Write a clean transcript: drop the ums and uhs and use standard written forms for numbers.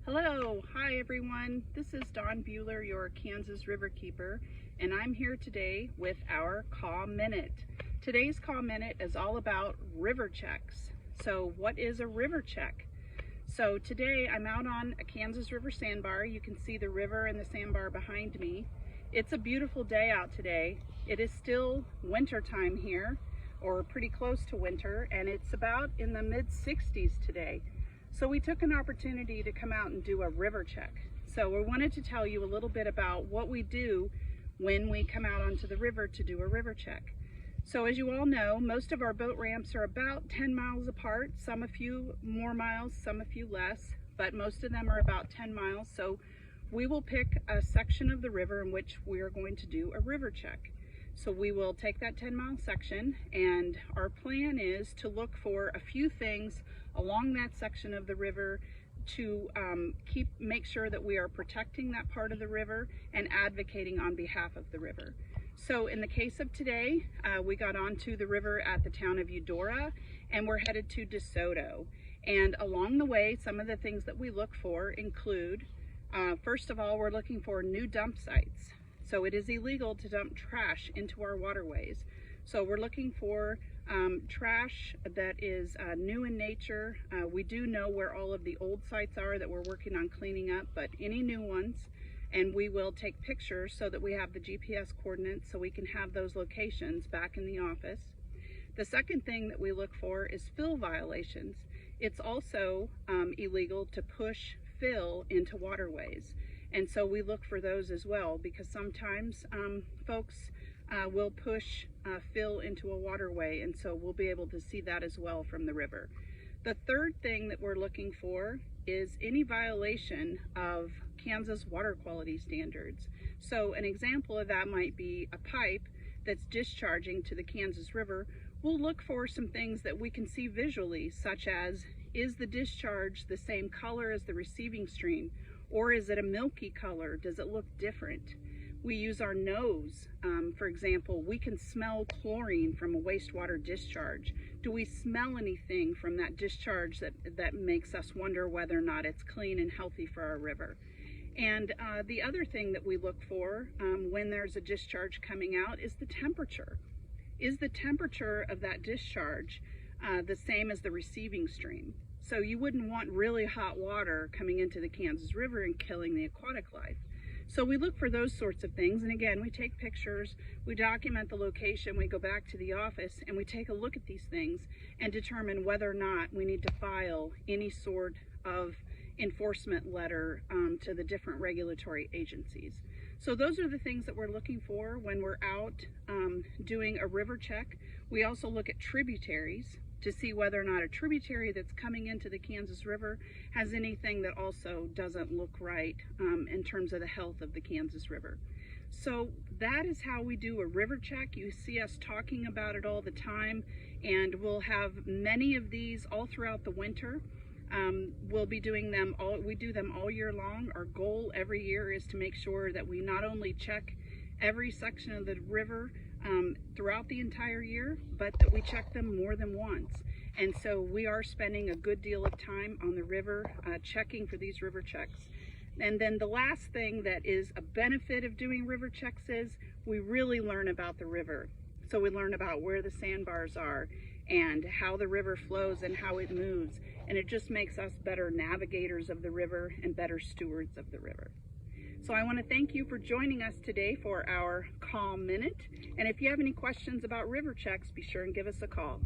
Hello, hi everyone. This is Dawn Bueller, your Kansas River Keeper, and I'm here today with our Kaw Minute. Today's Kaw Minute is all about river checks. So what is a river check? So today I'm out on a Kansas River sandbar. You can see the river and the sandbar behind me. It's a beautiful day out today. It is still winter time here, or pretty close to winter, and it's about in the mid-60s today. So we took an opportunity to come out and do a river check. So we wanted to tell you a little bit about what we do when we come out onto the river to do a river check. So as you all know, most of our boat ramps are about 10 miles apart, some a few more miles, some a few less, but most of them are about 10 miles. So we will pick a section of the river in which we are going to do a river check. So we will take that 10-mile section, and our plan is to look for a few things along that section of the river to make sure that we are protecting that part of the river and advocating on behalf of the river. So in the case of today, we got onto the river at the town of Eudora, and we're headed to DeSoto. And along the way, some of the things that we look for include, first of all, we're looking for new dump sites. So it is illegal to dump trash into our waterways. So we're looking for trash that is new in nature. We do know where all of the old sites are that we're working on cleaning up, but any new ones, and we will take pictures so that we have the GPS coordinates so we can have those locations back in the office. The second thing that we look for is fill violations. It's also illegal to push fill into waterways. And so we look for those as well, because sometimes folks will push fill into a waterway, and so we'll be able to see that as well from the river. The third thing that we're looking for is any violation of Kansas water quality standards. So an example of that might be a pipe that's discharging to the Kansas River. We'll look for some things that we can see visually, such as, is the discharge the same color as the receiving stream? Or is it a milky color? Does it look different? We use our nose. For example, we can smell chlorine from a wastewater discharge. Do we smell anything from that discharge that makes us wonder whether or not it's clean and healthy for our river? And the other thing that we look for when there's a discharge coming out is the temperature. Is the temperature of that discharge the same as the receiving stream? So you wouldn't want really hot water coming into the Kansas River and killing the aquatic life. So we look for those sorts of things, and again, we take pictures, we document the location, we go back to the office, and we take a look at these things and determine whether or not we need to file any sort of enforcement letter to the different regulatory agencies. So those are the things that we're looking for when we're out doing a river check. We also look at tributaries to see whether or not a tributary that's coming into the Kansas River has anything that also doesn't look right in terms of the health of the Kansas River. So that is how we do a river check. You see us talking about it all the time, and we'll have many of these all throughout the winter. We'll be doing them we do them all year long. Our goal every year is to make sure that we not only check every section of the river throughout the entire year, but that we check them more than once. And so we are spending a good deal of time on the river checking for these river checks. And then the last thing that is a benefit of doing river checks is we really learn about the river. So we learn about where the sandbars are and how the river flows and how it moves. And it just makes us better navigators of the river and better stewards of the river. So I want to thank you for joining us today for our Kaw Minute. And if you have any questions about river checks, be sure and give us a call.